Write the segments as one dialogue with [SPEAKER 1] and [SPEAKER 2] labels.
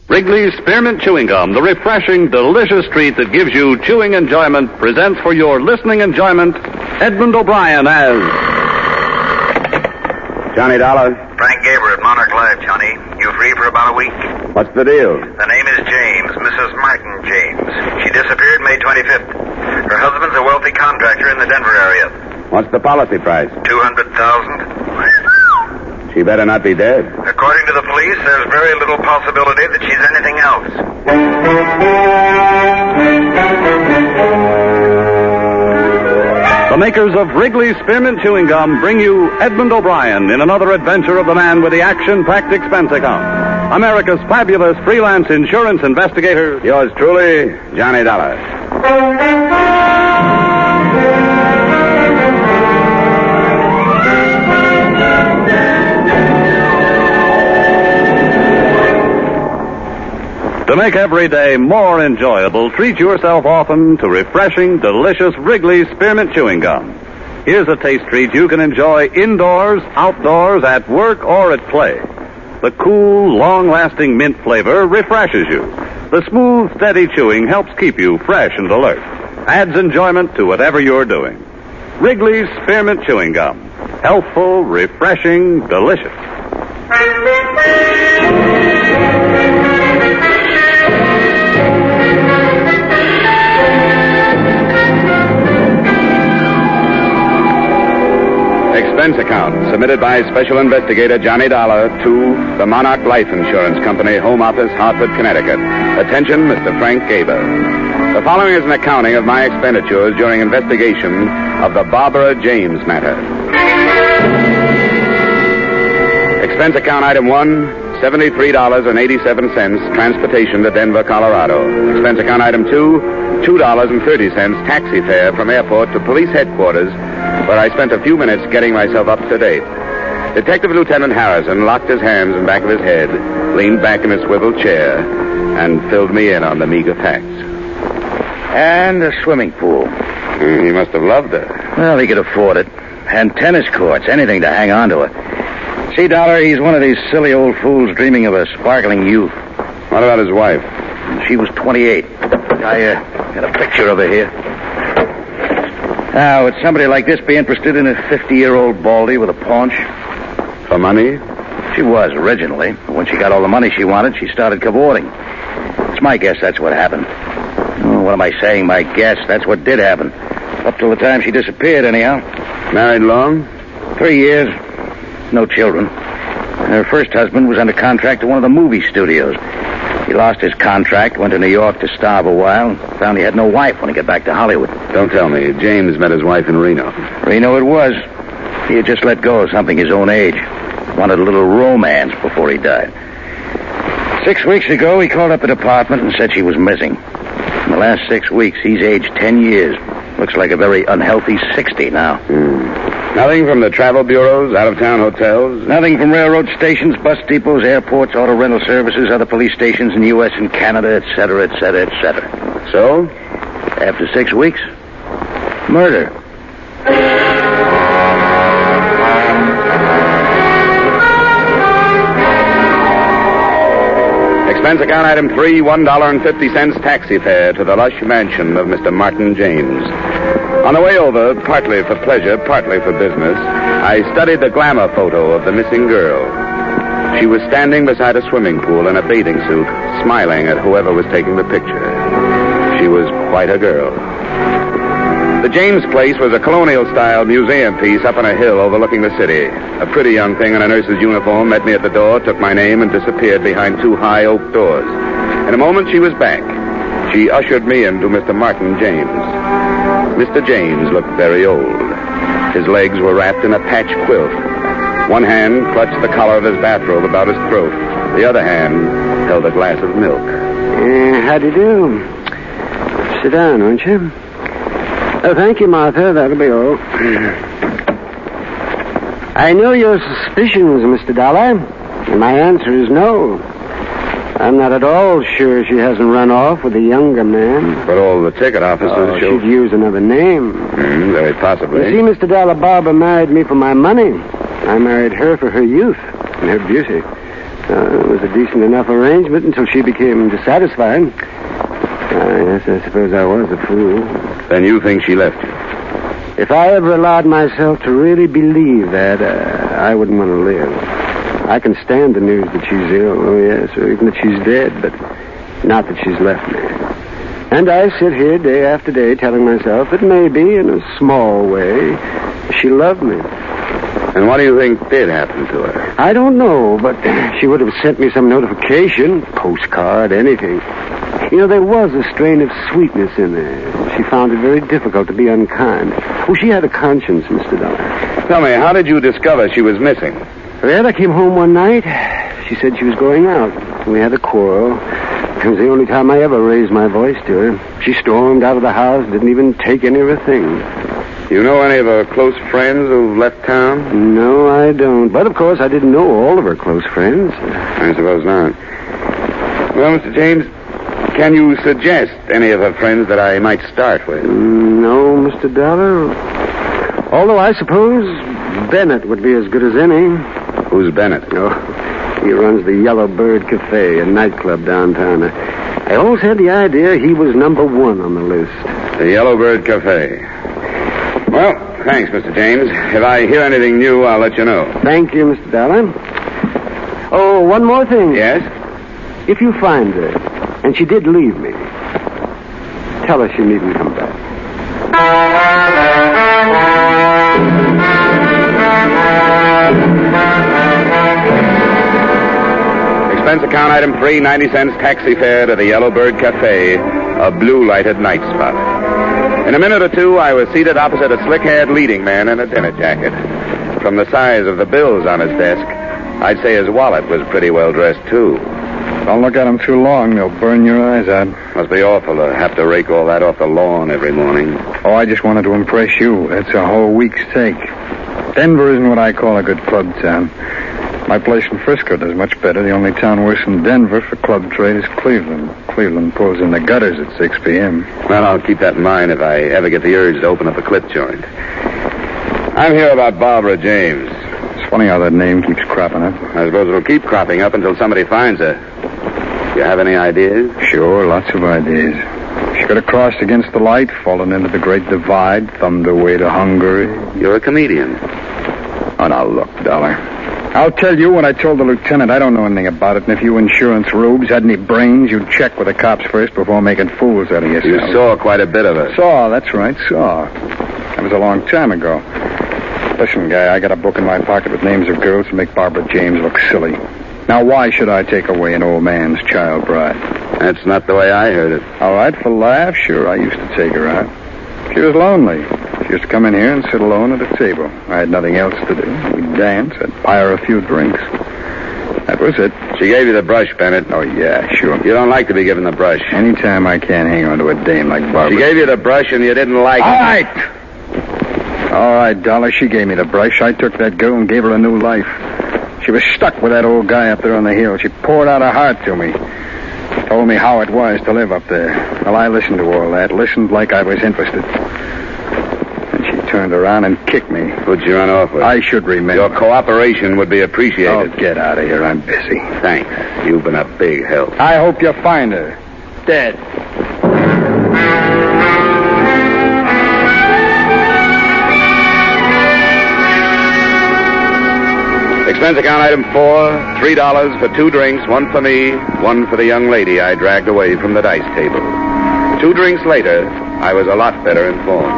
[SPEAKER 1] Wrigley's Spearmint Chewing Gum, the refreshing, delicious treat that gives you chewing enjoyment, presents for your listening enjoyment Edmond O'Brien as...
[SPEAKER 2] Johnny Dollar.
[SPEAKER 3] Frank Gaber at Monarch Life, Johnny. You free for about a week?
[SPEAKER 2] What's the deal?
[SPEAKER 3] The name is James, Mrs. Martin James. She disappeared May 25th. Her husband's a wealthy contractor in the Denver area.
[SPEAKER 2] What's the policy price?
[SPEAKER 3] $200,000.
[SPEAKER 2] She better not be dead.
[SPEAKER 3] According to the police, there's very little possibility that she's anything else.
[SPEAKER 1] The makers of Wrigley's Spearmint Chewing Gum bring you Edmond O'Brien in another adventure of the man with the action-packed expense account. America's fabulous freelance insurance investigator.
[SPEAKER 2] Yours truly, Johnny Dollar.
[SPEAKER 1] To make every day more enjoyable, treat yourself often to refreshing, delicious Wrigley's Spearmint Chewing Gum. Here's a taste treat you can enjoy indoors, outdoors, at work, or at play. The cool, long-lasting mint flavor refreshes you. The smooth, steady chewing helps keep you fresh and alert. Adds enjoyment to whatever you're doing. Wrigley's Spearmint Chewing Gum. Healthful, refreshing, delicious.
[SPEAKER 2] Expense account submitted by Special Investigator Johnny Dollar to the Monarch Life Insurance Company, Home Office, Hartford, Connecticut. Attention, Mr. Frank Gaber. The following is an accounting of my expenditures during investigation of the Barbara James matter. Expense account item 1, $73.87, transportation to Denver, Colorado. Expense account item 2, $2.30, taxi fare from airport to police headquarters, where I spent a few minutes getting myself up to date. Detective Lieutenant Harrison locked his hands in back of his head, leaned back in a swivel chair, and filled me in on the meager facts.
[SPEAKER 4] And a swimming pool.
[SPEAKER 2] He must have loved her.
[SPEAKER 4] Well, he could afford it. And tennis courts, anything to hang on to her. See, Dollar, he's one of these silly old fools dreaming of a sparkling youth.
[SPEAKER 2] What about his wife?
[SPEAKER 4] She was 28. I got a picture of her here. Now, would somebody like this be interested in a 50-year-old baldy with a paunch?
[SPEAKER 2] For money?
[SPEAKER 4] She was, originally. But when she got all the money she wanted, she started cavorting. It's my guess that's what happened. Oh, what am I saying, my guess? That's what did happen. Up till the time she disappeared, anyhow.
[SPEAKER 2] Married long?
[SPEAKER 4] 3 years. No children. Her first husband was under contract to one of the movie studios. He lost his contract, went to New York to starve a while, and found he had no wife when he got back to Hollywood.
[SPEAKER 2] Don't tell me. James met his wife in Reno.
[SPEAKER 4] Reno it was. He had just let go of something his own age. Wanted a little romance before he died. 6 weeks ago, he called up the department and said she was missing. In the last 6 weeks, he's aged 10 years. Looks like a very unhealthy 60 now.
[SPEAKER 2] Nothing from the travel bureaus, out-of-town hotels?
[SPEAKER 4] Nothing from railroad stations, bus depots, airports, auto rental services, other police stations in the U.S. and Canada, etc., etc., etc.
[SPEAKER 2] So?
[SPEAKER 4] After 6 weeks, murder.
[SPEAKER 2] Expense account item 3, $1.50 taxi fare to the lush mansion of Mr. Martin James. On the way over, partly for pleasure, partly for business, I studied the glamour photo of the missing girl. She was standing beside a swimming pool in a bathing suit, smiling at whoever was taking the picture. She was quite a girl. The James place was a colonial-style museum piece up on a hill overlooking the city. A pretty young thing in a nurse's uniform met me at the door, took my name, and disappeared behind 2 high oak doors. In a moment, she was back. She ushered me into Mr. Martin James. Mr. James looked very old. His legs were wrapped in a patch quilt. One hand clutched the collar of his bathrobe about his throat. The other hand held a glass of milk.
[SPEAKER 5] How do you do? Sit down, won't you? Oh, thank you, Martha. That'll be all. I know your suspicions, Mr. Dollar. And my answer is no. I'm not at all sure she hasn't run off with a younger man.
[SPEAKER 2] But all the ticket officers
[SPEAKER 5] she'd use another name.
[SPEAKER 2] Very possibly.
[SPEAKER 5] You see, Mr. Dollar, Barbara married me for my money. I married her for her youth and her beauty. It was a decent enough arrangement until she became dissatisfied. Yes, I suppose I was a fool.
[SPEAKER 2] Then you think she left you?
[SPEAKER 5] If I ever allowed myself to really believe that, I wouldn't want to live. I can stand the news that she's ill, oh yes, or even that she's dead, but not that she's left me. And I sit here day after day telling myself that maybe, in a small way, she loved me.
[SPEAKER 2] And what do you think did happen to her?
[SPEAKER 5] I don't know, but she would have sent me some notification, postcard, anything. You know, there was a strain of sweetness in there. She found it very difficult to be unkind. Oh, she had a conscience, Mr. Dollar.
[SPEAKER 2] Tell me, how did you discover she was missing?
[SPEAKER 5] Well, I came home one night. She said she was going out. We had a quarrel. It was the only time I ever raised my voice to her. She stormed out of the house, didn't even take any of her things.
[SPEAKER 2] You know any of her close friends who've left town?
[SPEAKER 5] No, I don't. But, of course, I didn't know all of her close friends.
[SPEAKER 2] I suppose not. Well, Mr. James, can you suggest any of her friends that I might start with?
[SPEAKER 5] No, Mr. Dollar. Although I suppose Bennett would be as good as any.
[SPEAKER 2] Who's Bennett?
[SPEAKER 5] Oh, he runs the Yellow Bird Cafe, a nightclub downtown. I always had the idea he was number one on the list.
[SPEAKER 2] The Yellow Bird Cafe. Well, thanks, Mr. James. If I hear anything new, I'll let you know.
[SPEAKER 5] Thank you, Mr. Dollar. Oh, one more thing.
[SPEAKER 2] Yes?
[SPEAKER 5] If you find her, and she did leave me, tell her she needn't come back.
[SPEAKER 2] Expense account item 3, 90 cents taxi fare to the Yellow Bird Cafe, a blue-lighted night spot. In a minute or two, I was seated opposite a slick-haired leading man in a dinner jacket. From the size of the bills on his desk, I'd say his wallet was pretty well dressed, too.
[SPEAKER 6] Don't look at them too long. They'll burn your eyes out.
[SPEAKER 2] Must be awful to have to rake all that off the lawn every morning.
[SPEAKER 6] Oh, I just wanted to impress you. That's a whole week's take. Denver isn't what I call a good club town. My place in Frisco does much better. The only town worse than Denver for club trade is Cleveland. Cleveland pulls in the gutters at 6 p.m.
[SPEAKER 2] Well, I'll keep that in mind if I ever get the urge to open up a clip joint. I'm here about Barbara James.
[SPEAKER 6] It's funny how that name keeps cropping up.
[SPEAKER 2] I suppose it'll keep cropping up until somebody finds her. You have any ideas?
[SPEAKER 6] Sure, lots of ideas. She could have crossed against the light, fallen into the Great Divide, thumbed her way to Hungary.
[SPEAKER 2] You're a comedian.
[SPEAKER 6] Oh, now look, Dollar. I'll tell you what I told the lieutenant. I don't know anything about it, and if you insurance rubes had any brains, you'd check with the cops first before making fools out of yourself.
[SPEAKER 2] You saw quite a bit of her.
[SPEAKER 6] Saw, that's right, saw. That was a long time ago. Listen, guy, I got a book in my pocket with names of girls to make Barbara James look silly. Now, why should I take away an old man's child bride?
[SPEAKER 2] That's not the way I heard it.
[SPEAKER 6] All right, for laughs, sure, I used to take her out. She was lonely. She used to come in here and sit alone at a table. I had nothing else to do. We'd dance. I'd buy her a few drinks. That was it.
[SPEAKER 2] She gave you the brush, Bennett.
[SPEAKER 6] Oh, yeah, sure.
[SPEAKER 2] You don't like to be given the brush.
[SPEAKER 6] Anytime I can hang on to a dame like Barbara.
[SPEAKER 2] She gave you the brush and you didn't like
[SPEAKER 6] it. All right, Dollar, she gave me the brush. I took that girl and gave her a new life. She was stuck with that old guy up there on the hill. She poured out her heart to me. Told me how it was to live up there. Well, I listened to all that. Listened like I was interested. And she turned around and kicked me.
[SPEAKER 2] Who'd you run off with?
[SPEAKER 6] I should remember.
[SPEAKER 2] Your cooperation would be appreciated.
[SPEAKER 6] Oh, get out of here. I'm busy.
[SPEAKER 2] Thanks. You've been a big help.
[SPEAKER 6] I hope you find her. Dead.
[SPEAKER 2] Expense account item 4, $3 for 2 drinks, 1 for me, 1 for the young lady I dragged away from the dice table. 2 drinks later, I was a lot better informed.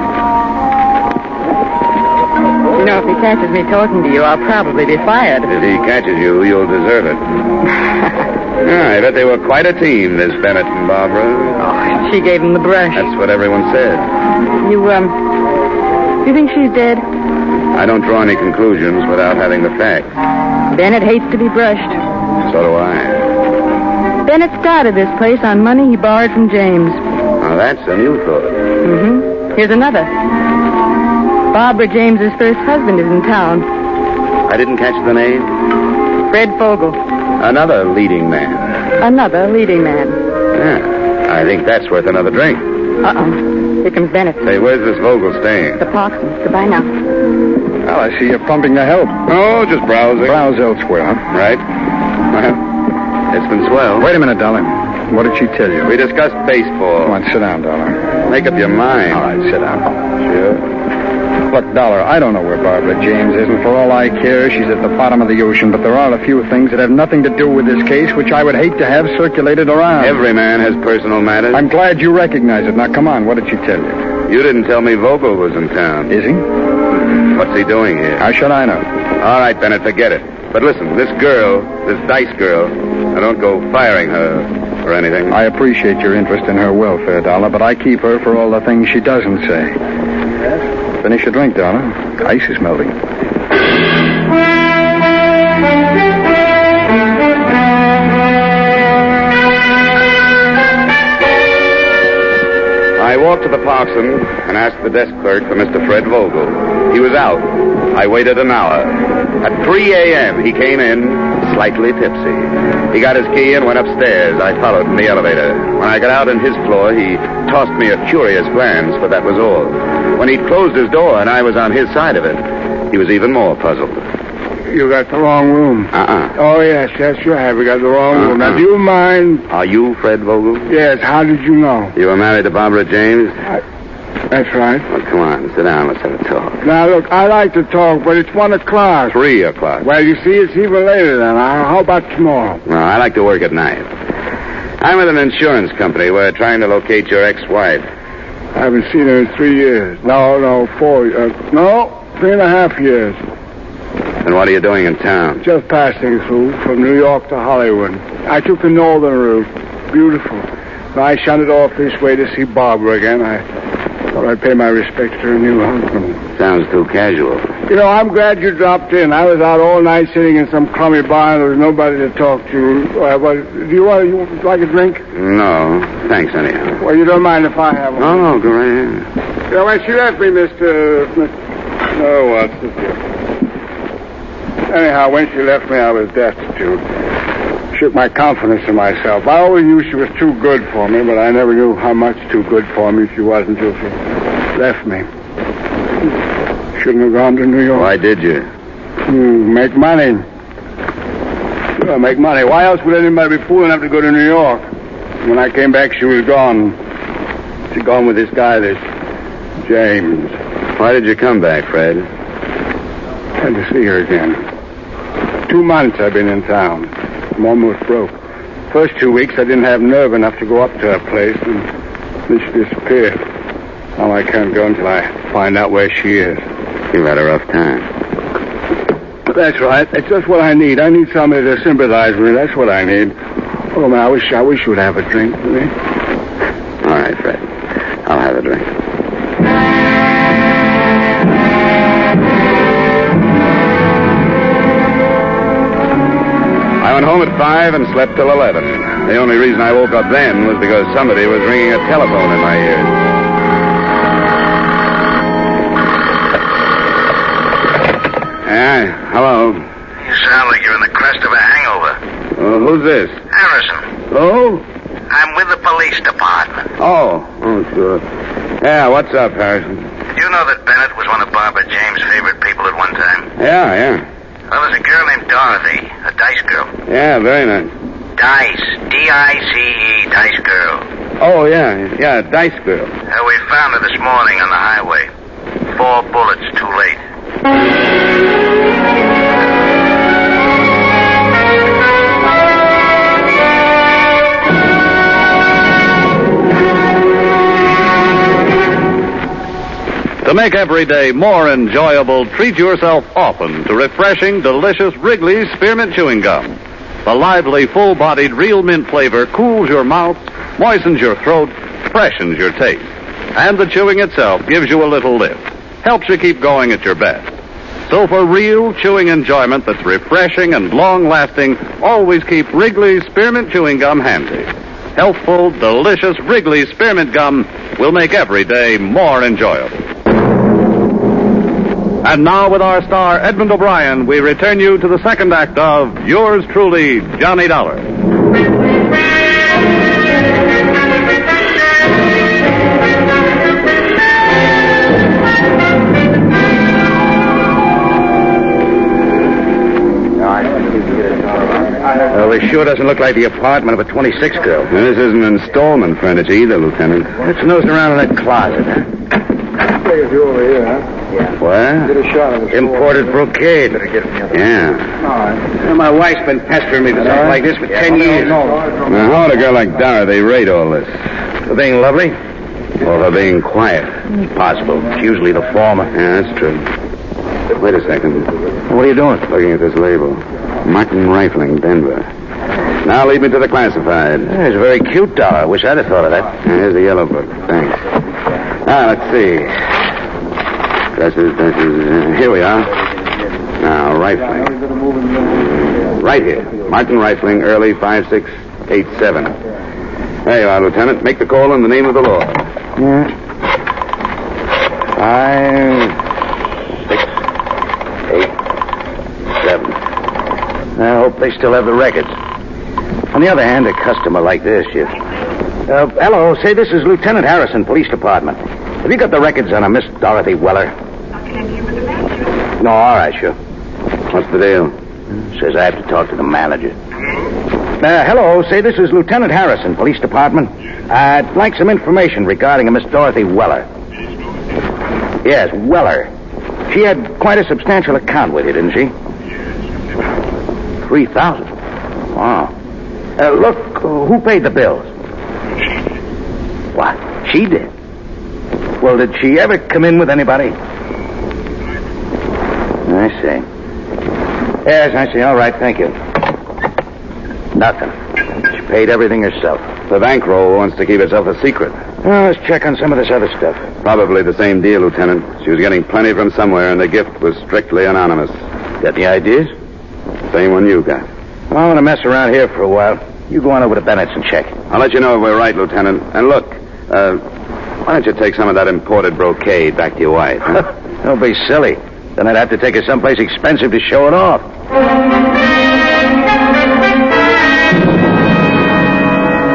[SPEAKER 7] You know, if he catches me talking to you, I'll probably be fired.
[SPEAKER 2] If he catches you, you'll deserve it. I bet they were quite a team, this Bennett and Barbara.
[SPEAKER 7] Oh, she gave him the brush.
[SPEAKER 2] That's what everyone said.
[SPEAKER 7] You think she's dead?
[SPEAKER 2] I don't draw any conclusions without having the facts.
[SPEAKER 7] Bennett hates to be brushed.
[SPEAKER 2] So do I.
[SPEAKER 7] Bennett started this place on money he borrowed from James.
[SPEAKER 2] Now, that's a new thought.
[SPEAKER 7] Mm-hmm. Here's another. Barbara James's first husband is in town.
[SPEAKER 2] I didn't catch the name?
[SPEAKER 7] Fred Fogel.
[SPEAKER 2] Another leading man.
[SPEAKER 7] Another leading man.
[SPEAKER 2] Yeah, I think that's worth another drink.
[SPEAKER 7] Uh-oh. Here comes Bennett.
[SPEAKER 2] Hey, where's this Vogel staying?
[SPEAKER 7] The Parkson. Goodbye now.
[SPEAKER 6] Well, I see you're pumping the help.
[SPEAKER 2] Oh, just browsing.
[SPEAKER 6] Browse elsewhere, huh?
[SPEAKER 2] Right. Well, it's been swell.
[SPEAKER 6] Wait a minute, Dollar. What did she tell you?
[SPEAKER 2] We discussed baseball.
[SPEAKER 6] Come on, sit down, Dollar.
[SPEAKER 2] Make up your mind.
[SPEAKER 6] All right, sit down.
[SPEAKER 2] Sure.
[SPEAKER 6] Look, Dollar, I don't know where Barbara James is, and for all I care, she's at the bottom of the ocean, but there are a few things that have nothing to do with this case which I would hate to have circulated around.
[SPEAKER 2] Every man has personal matters.
[SPEAKER 6] I'm glad you recognize it. Now, come on, what did she tell you?
[SPEAKER 2] You didn't tell me Vogel was in town.
[SPEAKER 6] Is he?
[SPEAKER 2] What's he doing here?
[SPEAKER 6] How should I know?
[SPEAKER 2] All right, Bennett, forget it. But listen, this girl, this Dice girl, I don't go firing her or anything.
[SPEAKER 6] I appreciate your interest in her welfare, Dollar, but I keep her for all the things she doesn't say. Finish your drink, Dollar. Ice is melting.
[SPEAKER 2] I walked to the Parkson and asked the desk clerk for Mr. Fred Vogel. He was out. I waited an hour. At 3 a.m., he came in, slightly tipsy. He got his key and went upstairs. I followed in the elevator. When I got out on his floor, he tossed me a curious glance, but that was all. When he'd closed his door and I was on his side of it, he was even more puzzled.
[SPEAKER 8] You got the wrong room. Oh, yes, you have. You got the wrong room. Now, do you mind...
[SPEAKER 2] Are you Fred Vogel?
[SPEAKER 8] Yes, how did you know?
[SPEAKER 2] You were married to Barbara James?
[SPEAKER 8] That's right.
[SPEAKER 2] Well, come on, sit down. Let's have a talk.
[SPEAKER 8] Now, look, I like to talk, but it's 1 o'clock.
[SPEAKER 2] 3 o'clock.
[SPEAKER 8] Well, you see, it's even later then. How about tomorrow?
[SPEAKER 2] No, I like to work at night. I'm with an insurance company. We're trying to locate your ex-wife.
[SPEAKER 8] I haven't seen her in 3 years. No, 4 years. No, 3.5 years.
[SPEAKER 2] And what are you doing in town?
[SPEAKER 8] Just passing through from New York to Hollywood. I took the northern route. Beautiful. I shunted off this way to see Barbara again. I thought I'd pay my respects to her new husband.
[SPEAKER 2] Sounds too casual.
[SPEAKER 8] You know, I'm glad you dropped in. I was out all night sitting in some crummy bar and there was nobody to talk to. Do you like a drink?
[SPEAKER 2] No, thanks anyhow.
[SPEAKER 8] Well, you don't mind if I have one?
[SPEAKER 2] No, go right ahead.
[SPEAKER 8] You know, when she left me, Mr. Oh, what's this here? Anyhow, when she left me, I was destitute. Shook my confidence in myself. I always knew she was too good for me, but I never knew how much too good for me she was until she left me. Shouldn't have gone to New York.
[SPEAKER 2] Why did you?
[SPEAKER 8] Make money. Sure, make money. Why else would anybody be fool enough to go to New York? When I came back, she was gone. She'd gone with this guy, this James.
[SPEAKER 2] Why did you come back, Fred?
[SPEAKER 8] Had to see her again. 2 months I've been in town. I'm almost broke. First 2 weeks I didn't have nerve enough to go up to her place, and then she disappeared. Now I can't go until I find out where she is.
[SPEAKER 2] You've had a rough time.
[SPEAKER 8] That's right. That's just what I need. I need somebody to sympathize with me. That's what I need. Oh, man, I wish you would have a drink with me.
[SPEAKER 2] All right, Fred. I'll have a drink. I went home at 5 and slept till 11. The only reason I woke up then was because somebody was ringing a telephone in my ears. Yeah, hello.
[SPEAKER 3] You sound like you're in the crest of a hangover.
[SPEAKER 2] Who's this?
[SPEAKER 3] Harrison.
[SPEAKER 2] Oh?
[SPEAKER 3] I'm with the police department.
[SPEAKER 2] Oh, sure. Yeah, what's up, Harrison?
[SPEAKER 3] Did you know that Bennett was one of Barbara James' favorite people at one time?
[SPEAKER 2] Yeah.
[SPEAKER 3] Well, there's a girl named Dorothy, a Dice girl.
[SPEAKER 2] Yeah, very nice.
[SPEAKER 3] Dice. D-I-C-E, Dice girl.
[SPEAKER 2] Oh, yeah, Dice girl.
[SPEAKER 3] We found her this morning on the highway. 4 bullets too late.
[SPEAKER 1] To make every day more enjoyable, treat yourself often to refreshing, delicious Wrigley's Spearmint Chewing Gum. The lively, full-bodied real mint flavor cools your mouth, moistens your throat, freshens your taste. And the chewing itself gives you a little lift, helps you keep going at your best. So for real chewing enjoyment that's refreshing and long-lasting, always keep Wrigley's Spearmint Chewing Gum handy. Healthful, delicious Wrigley's Spearmint Gum will make every day more enjoyable. And now, with our star, Edmond O'Brien, we return you to the second act of Yours Truly, Johnny Dollar.
[SPEAKER 4] Well, it sure doesn't look like the apartment of a 26 girl.
[SPEAKER 2] Now, this isn't installment furniture either, Lieutenant.
[SPEAKER 4] Let's nose around in that closet.
[SPEAKER 8] You over here, huh?
[SPEAKER 4] Yeah.
[SPEAKER 2] What?
[SPEAKER 8] Get a shot of the
[SPEAKER 4] Imported brocade.
[SPEAKER 2] Yeah.
[SPEAKER 8] All right.
[SPEAKER 4] My wife's been pestering me for something like this for 10 years.
[SPEAKER 2] Now, how would a girl like Dorothy rate all this?
[SPEAKER 4] For being lovely?
[SPEAKER 2] Or for being quiet?
[SPEAKER 4] Possible. It's usually the former.
[SPEAKER 2] Yeah, that's true. Wait a second.
[SPEAKER 4] What are you doing?
[SPEAKER 2] Looking at this label. Martin Rifling, Denver. Now lead me to the classified.
[SPEAKER 4] Yeah, it's a very cute doll. I wish I'd have thought of that.
[SPEAKER 2] Here's the yellow book. Thanks. Now, let's see. Dresses. Here we are. Now, Rifling. Right here. Martin Rifling, early 5687. There you are, Lieutenant. Make the call in the name of the law.
[SPEAKER 4] Yeah. 5, 6, 8, 7. I hope they still have the records. On the other hand, a customer like this, hello, say this is Lieutenant Harrison, Police Department. Have you got the records on a Miss Dorothy Weller? No, all right, sure.
[SPEAKER 2] What's the deal?
[SPEAKER 4] Says I have to talk to the manager. Hello, say this is Lieutenant Harrison, Police Department. I'd like some information regarding a Miss Dorothy Weller. Yes, Weller. She had quite a substantial account with you, didn't she? 3,000. Wow. Look, who paid the bills? What? She did? Well, did she ever come in with anybody? I see. Yes, I see. All right, thank you. Nothing. She paid everything herself.
[SPEAKER 2] The bankroll wants to keep itself a secret.
[SPEAKER 4] Well, let's check on some of this other stuff.
[SPEAKER 2] Probably the same deal, Lieutenant. She was getting plenty from somewhere, and the gift was strictly anonymous.
[SPEAKER 4] Got the ideas?
[SPEAKER 2] Same one you got.
[SPEAKER 4] Well, I'm going to mess around here for a while. You go on over to Bennett's and check.
[SPEAKER 2] I'll let you know if we're right, Lieutenant. And look, why don't you take some of that imported brocade back to your wife? Huh?
[SPEAKER 4] Don't be silly. Then I'd have to take her someplace expensive to show it off.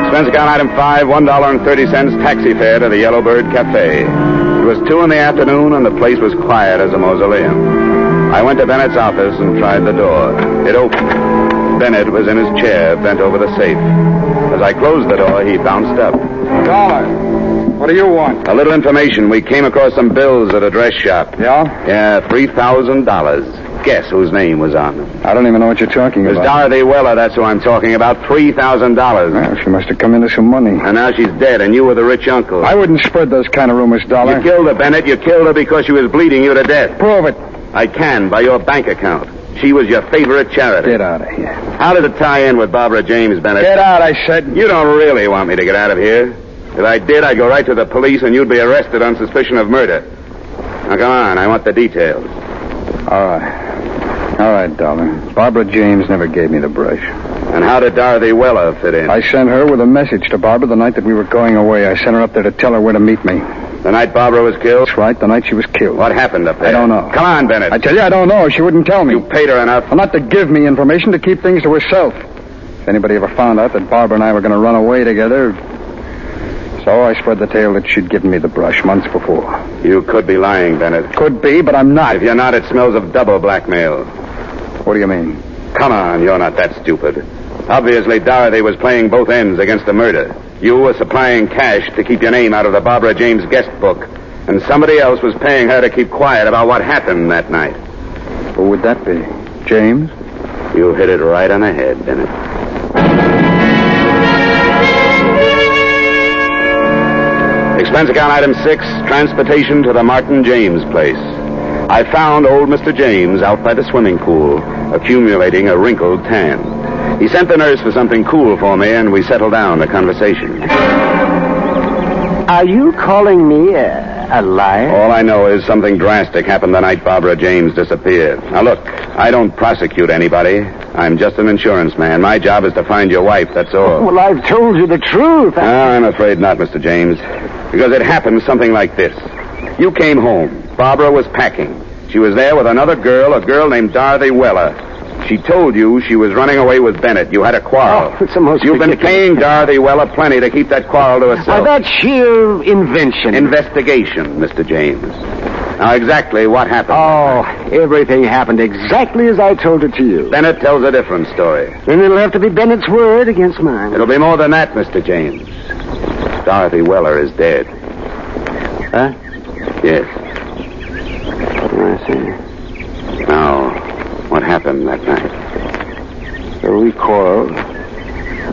[SPEAKER 2] Expense account item 5, $1.30 taxi fare to the Yellowbird Cafe. It was 2 in the afternoon, and the place was quiet as a mausoleum. I went to Bennett's office and tried the door. It opened. Bennett was in his chair, bent over the safe. As I closed the door, he bounced up.
[SPEAKER 8] Dollar. What do you want?
[SPEAKER 2] A little information. We came across some bills at a dress shop.
[SPEAKER 8] Yeah?
[SPEAKER 2] Yeah, $3,000. Guess whose name was on them.
[SPEAKER 8] I don't even know what you're talking
[SPEAKER 2] It was
[SPEAKER 8] about.
[SPEAKER 2] Dorothy Weller, that's who I'm talking about. $3,000.
[SPEAKER 8] Well, she must have come into some money.
[SPEAKER 2] And now she's dead, and you were the rich uncle.
[SPEAKER 8] I wouldn't spread those kind of rumors, Dollar.
[SPEAKER 2] You killed her, Bennett. You killed her because she was bleeding you to death.
[SPEAKER 8] Prove it.
[SPEAKER 2] I can, by your bank account. She was your favorite charity.
[SPEAKER 8] Get out of here.
[SPEAKER 2] How did it tie in with Barbara James, Bennett?
[SPEAKER 8] Get out, I said.
[SPEAKER 2] You don't really want me to get out of here. If I did, I'd go right to the police, and you'd be arrested on suspicion of murder. Now, come on. I want the details.
[SPEAKER 8] All right, Dollar. Barbara James never gave me the brush.
[SPEAKER 2] And how did Dorothy Weller fit in?
[SPEAKER 8] I sent her with a message to Barbara the night that we were going away. I sent her up there to tell her where to meet me.
[SPEAKER 2] The night Barbara was killed?
[SPEAKER 8] That's right, the night she was killed.
[SPEAKER 2] What happened up there?
[SPEAKER 8] I don't know.
[SPEAKER 2] Come on, Bennett.
[SPEAKER 8] I tell you, I don't know. She wouldn't tell me.
[SPEAKER 2] You paid her enough.
[SPEAKER 8] Well, not to give me information, to keep things to herself. If anybody ever found out that Barbara and I were going to run away together... So I spread the tale that she'd given me the brush months before.
[SPEAKER 2] You could be lying, Bennett.
[SPEAKER 8] Could be, but I'm not.
[SPEAKER 2] If you're not, it smells of double blackmail.
[SPEAKER 8] What do you mean?
[SPEAKER 2] Come on, you're not that stupid. Obviously, Dorothy was playing both ends against the murder. You were supplying cash to keep your name out of the Barbara James guest book. And somebody else was paying her to keep quiet about what happened that night.
[SPEAKER 8] Who would that be? James?
[SPEAKER 2] You hit it right on the head, Bennett. Expense account item 6, transportation to the Martin James place. I found old Mr. James out by the swimming pool, accumulating a wrinkled tan. He sent the nurse for something cool for me, and we settled down to conversation.
[SPEAKER 5] Are you calling me a liar?
[SPEAKER 2] All I know is something drastic happened the night Barbara James disappeared. Now, look, I don't prosecute anybody. I'm just an insurance man. My job is to find your wife, that's all.
[SPEAKER 5] Well, I've told you the truth.
[SPEAKER 2] I'm afraid not, Mr. James. Because it happened something like this. You came home. Barbara was packing. She was there with another girl, a girl named Dorothy Weller. She told you she was running away with Bennett. You had a quarrel.
[SPEAKER 5] Oh, it's the most
[SPEAKER 2] You've been
[SPEAKER 5] ridiculous
[SPEAKER 2] paying Dorothy Weller plenty to keep that quarrel to herself.
[SPEAKER 5] Why, that's sheer invention.
[SPEAKER 2] Investigation, Mr. James. Now, exactly what happened?
[SPEAKER 5] Oh, everything happened exactly as I told it to you.
[SPEAKER 2] Bennett tells a different story.
[SPEAKER 5] Then it'll have to be Bennett's word against mine.
[SPEAKER 2] It'll be more than that, Mr. James. Dorothy Weller is dead.
[SPEAKER 5] Huh?
[SPEAKER 2] Yes.
[SPEAKER 5] I see.
[SPEAKER 2] Now, what happened that night?
[SPEAKER 5] So we quarreled.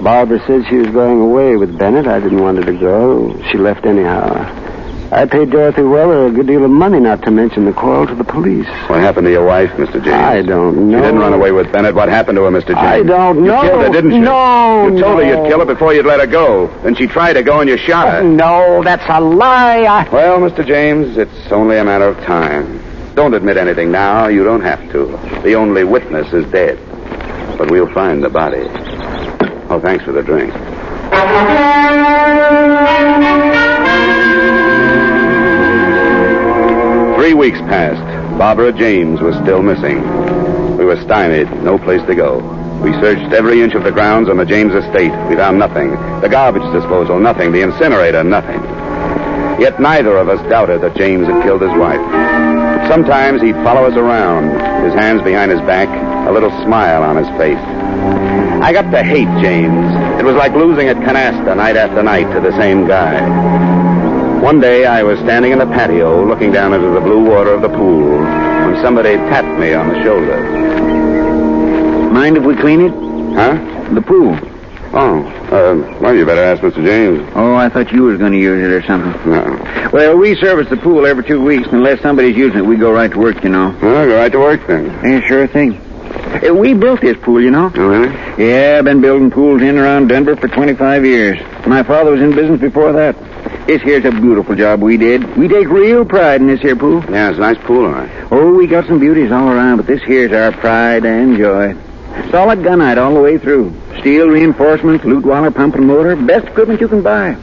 [SPEAKER 5] Barbara said she was going away with Bennett. I didn't want her to go. She left anyhow. I paid Dorothy Weller a good deal of money, not to mention the quarrel, to the police.
[SPEAKER 2] What happened to your wife, Mr. James?
[SPEAKER 5] I don't know.
[SPEAKER 2] She didn't run away with Bennett. What happened to her, Mr. James?
[SPEAKER 5] I don't know.
[SPEAKER 2] You killed her, didn't you?
[SPEAKER 5] No,
[SPEAKER 2] You told her you'd kill her before you'd let her go. Then she tried to go and you shot her.
[SPEAKER 5] No, that's a lie.
[SPEAKER 2] Well, Mr. James, it's only a matter of time. Don't admit anything now. You don't have to. The only witness is dead. But we'll find the body. Oh, thanks for the drink. 3 weeks passed. Barbara James was still missing. We were stymied, no place to go. We searched every inch of the grounds on the James estate. We found nothing. The garbage disposal, nothing. The incinerator, nothing. Yet neither of us doubted that James had killed his wife. Sometimes he'd follow us around, his hands behind his back, a little smile on his face. I got to hate James. It was like losing at canasta night after night to the same guy. One day I was standing in the patio looking down into the blue water of the pool when somebody tapped me on the shoulder.
[SPEAKER 4] Mind if we clean it?
[SPEAKER 2] Huh?
[SPEAKER 4] The pool.
[SPEAKER 2] Well, you better ask Mr. James.
[SPEAKER 4] Oh, I thought you was going to use it or something.
[SPEAKER 2] No.
[SPEAKER 4] Well, we service the pool every 2 weeks. Unless somebody's using it, we go right to work, you know.
[SPEAKER 2] Well, go right to work then.
[SPEAKER 4] Yeah, sure thing. We built this pool, you know.
[SPEAKER 2] Oh, really?
[SPEAKER 4] Yeah, I've been building pools in and around Denver for 25 years. My father was in business before that. This here's a beautiful job we did. We take real pride in this here pool.
[SPEAKER 2] Yeah, it's a nice pool, all right.
[SPEAKER 4] Oh, we got some beauties all around, but this here's our pride and joy. Solid gunite all the way through. Steel reinforcements, loot waller, pump and motor. Best equipment you can buy.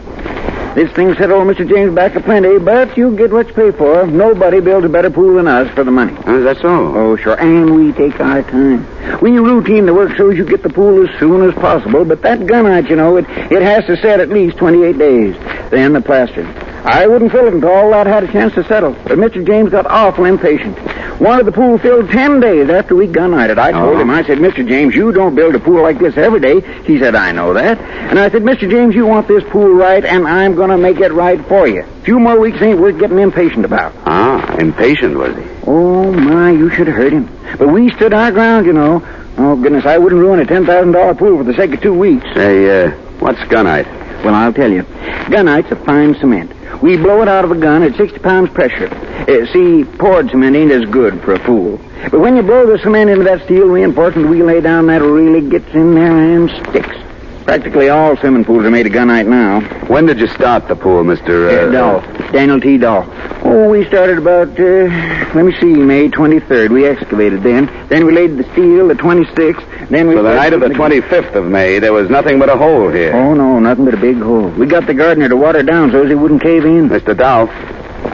[SPEAKER 4] This thing set old Mr. James back a plenty, but you get what you pay for. Nobody builds a better pool than us for the money.
[SPEAKER 2] Oh, is that so?
[SPEAKER 4] Oh, sure. And we take our time. We routine the work so you get the pool as soon as possible, but that gunite, you know, it has to set at least 28 days. Then the plaster. I wouldn't fill it until all that had a chance to settle. But Mr. James got awful impatient. Wanted the pool filled 10 days after we gunnited. I told him, I said, Mr. James, you don't build a pool like this every day. He said, I know that. And I said, Mr. James, you want this pool right, and I'm going to make it right for you. A few more weeks ain't worth getting impatient about.
[SPEAKER 2] Ah, impatient, was he?
[SPEAKER 4] Oh, my, you should have heard him. But we stood our ground, you know. Oh, goodness, I wouldn't ruin a $10,000 pool for the sake of 2 weeks.
[SPEAKER 2] Say, what's gunite?
[SPEAKER 4] Well, I'll tell you. Gunite's a fine cement. We blow it out of a gun at 60 pounds pressure. See, poured cement ain't as good for a pool. But when you blow the cement into that steel reinforcement we lay down, that really gets in there and sticks. Practically all swimming pools are made of gunite now.
[SPEAKER 2] When did you start the pool, Mr.
[SPEAKER 4] Dolph. Daniel T. Dolph. Oh, we started about, May 23rd. We excavated then. Then we laid the steel the 26th. Then we...
[SPEAKER 2] So the night of the 25th of May, there was nothing but a hole here.
[SPEAKER 4] Oh, no, nothing but a big hole. We got the gardener to water down so he wouldn't cave in.
[SPEAKER 2] Mr. Dolph,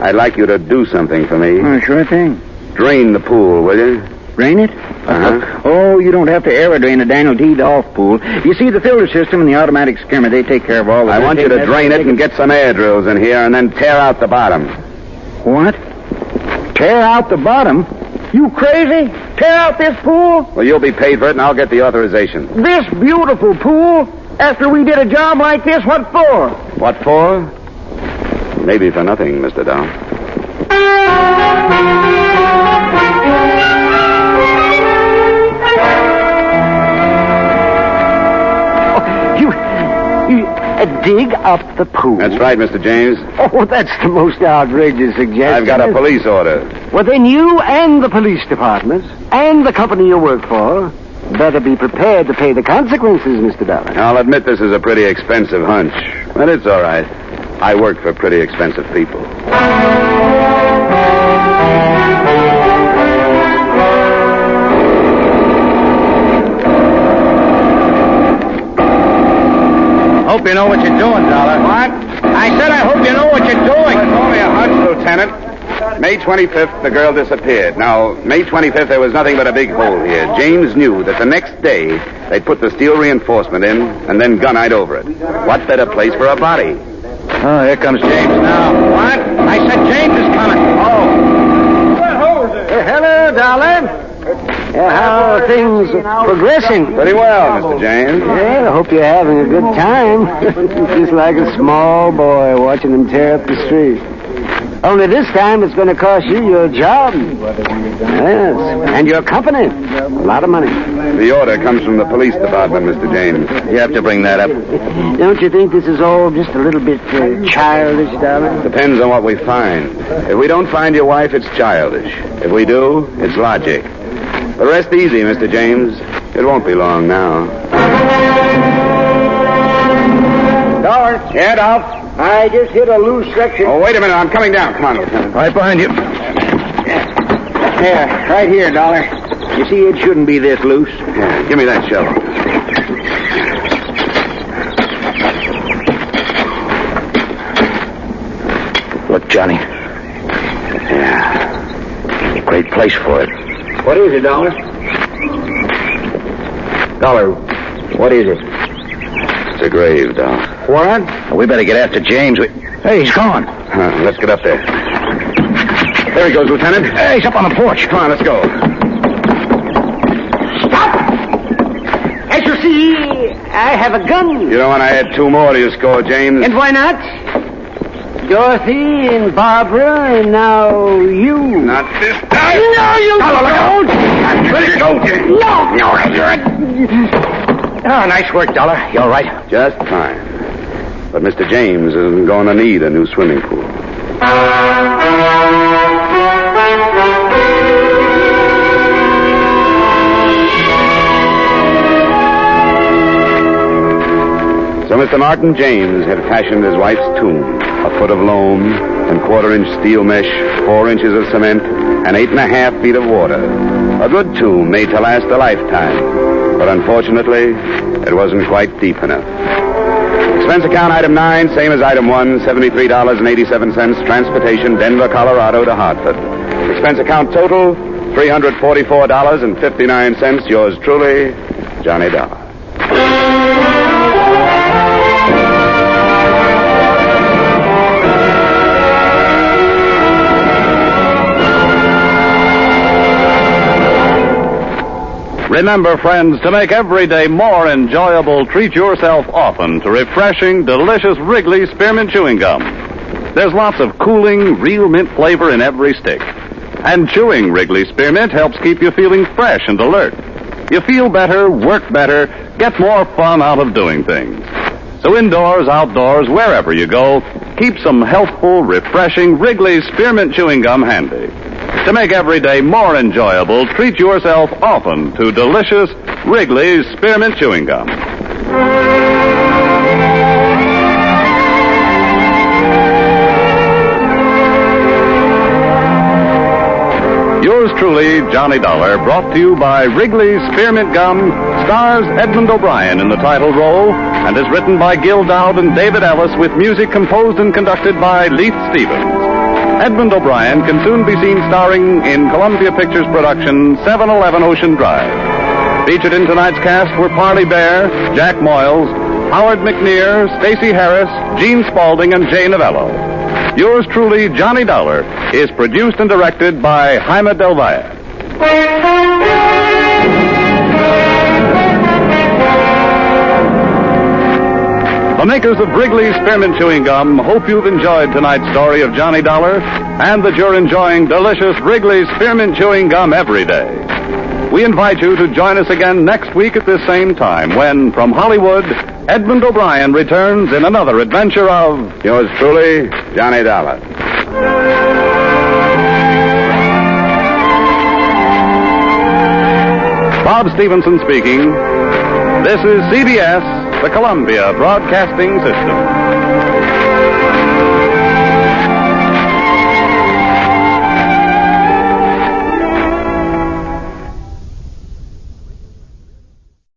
[SPEAKER 2] I'd like you to do something for me.
[SPEAKER 4] Oh, sure thing.
[SPEAKER 2] Drain the pool, will you?
[SPEAKER 4] Drain it?
[SPEAKER 2] Uh-huh.
[SPEAKER 4] Oh, you don't have to aerodrain a Daniel T. Dolph pool. You see, the filter system and the automatic skimmer, they take care of all of that.
[SPEAKER 2] I want you to drain it and get some air drills in here and then tear out the bottom.
[SPEAKER 4] What? Tear out the bottom? You crazy? Tear out this pool?
[SPEAKER 2] Well, you'll be paid for it and I'll get the authorization.
[SPEAKER 4] This beautiful pool? After we did a job like this, what for?
[SPEAKER 2] What for? Maybe for nothing, Mr. Dolph.
[SPEAKER 5] Dig up the pool.
[SPEAKER 2] That's right, Mr. James.
[SPEAKER 5] Oh, that's the most outrageous suggestion.
[SPEAKER 2] I've got a police order.
[SPEAKER 5] Well, then you and the police department and the company you work for better be prepared to pay the consequences, Mr. Dollar.
[SPEAKER 2] I'll admit this is a pretty expensive hunch, but it's all right. I work for pretty expensive people.
[SPEAKER 4] Hope you know what you're doing, Dollar.
[SPEAKER 2] What?
[SPEAKER 4] I said I hope you know what you're doing.
[SPEAKER 2] It's only a hunch, Lieutenant. May 25th, the girl disappeared. Now, May 25th, there was nothing but a big hole here. James knew that the next day they'd put the steel reinforcement in and then gunite over it. What better place for a body?
[SPEAKER 4] Oh, here comes James now. What? I said James is coming. Oh.
[SPEAKER 5] hello, darling. How are things progressing?
[SPEAKER 2] Pretty well, Mr. James.
[SPEAKER 5] Yeah, I hope you're having a good time. Just like a small boy watching them tear up the street. Only this time it's going to cost you your job. Yes, and your company. A lot of money.
[SPEAKER 2] The order comes from the police department, Mr. James. You have to bring that up.
[SPEAKER 5] Don't you think this is all just a little bit childish, darling?
[SPEAKER 2] Depends on what we find. If we don't find your wife, it's childish. If we do, it's logic. But rest easy, Mr. James. It won't be long now.
[SPEAKER 5] Dollar.
[SPEAKER 2] Yeah, Dolph?
[SPEAKER 5] I just hit a loose section.
[SPEAKER 2] Oh, wait a minute. I'm coming down. Come on, Lieutenant.
[SPEAKER 4] Right behind you.
[SPEAKER 5] There, right here, Dollar. You see, it shouldn't be this loose.
[SPEAKER 2] Yeah, give me that shovel.
[SPEAKER 4] Look, Johnny. Yeah. Great place for it.
[SPEAKER 5] What is it, Dollar? Dollar, what is it?
[SPEAKER 2] It's a grave, Dolph.
[SPEAKER 5] What?
[SPEAKER 4] We better get after James. Hey, he's gone.
[SPEAKER 2] Let's get up there. There he goes, Lieutenant.
[SPEAKER 4] Hey, he's up on the porch.
[SPEAKER 2] Come on, let's go.
[SPEAKER 5] Stop! As you see, I have a gun.
[SPEAKER 2] You don't want to add 2 more to your score, James.
[SPEAKER 5] And why not? Dorothy and Barbara, and now you.
[SPEAKER 2] Not this time.
[SPEAKER 5] No, you don't.
[SPEAKER 2] Let it go, James.
[SPEAKER 5] No, you're...
[SPEAKER 4] Oh, nice work, Dollar. You all right?
[SPEAKER 2] Just fine. But Mr. James isn't going to need a new swimming pool. So Mr. Martin James had fashioned his wife's tomb, a foot of loam and 1/4-inch steel mesh, 4 inches of cement, and 8.5 feet of water. A good tomb made to last a lifetime. But unfortunately, it wasn't quite deep enough. Expense account item 9, same as item 1, $73.87, transportation, Denver, Colorado to Hartford. Expense account total, $344.59. Yours truly, Johnny Dollar.
[SPEAKER 1] Remember, friends, to make every day more enjoyable, treat yourself often to refreshing, delicious Wrigley Spearmint Chewing Gum. There's lots of cooling, real mint flavor in every stick. And chewing Wrigley Spearmint helps keep you feeling fresh and alert. You feel better, work better, get more fun out of doing things. So indoors, outdoors, wherever you go, keep some healthful, refreshing Wrigley Spearmint Chewing Gum handy. To make every day more enjoyable, treat yourself often to delicious Wrigley's Spearmint Chewing Gum. Yours truly, Johnny Dollar, brought to you by Wrigley's Spearmint Gum, stars Edmond O'Brien in the title role, and is written by Gil Dowd and David Ellis with music composed and conducted by Leith Stevens. Edmond O'Brien can soon be seen starring in Columbia Pictures production 711 Ocean Drive. Featured in tonight's cast were Parley Bear, Jack Moyles, Howard McNear, Stacey Harris, Gene Spaulding, and Jay Novello. Yours truly, Johnny Dollar, is produced and directed by Jaime Del Valle. The makers of Wrigley's Spearmint Chewing Gum hope you've enjoyed tonight's story of Johnny Dollar and that you're enjoying delicious Wrigley's Spearmint Chewing Gum every day. We invite you to join us again next week at this same time when, from Hollywood, Edmond O'Brien returns in another adventure of...
[SPEAKER 2] Yours truly, Johnny Dollar.
[SPEAKER 1] Bob Stevenson speaking. This is CBS, the Columbia Broadcasting System.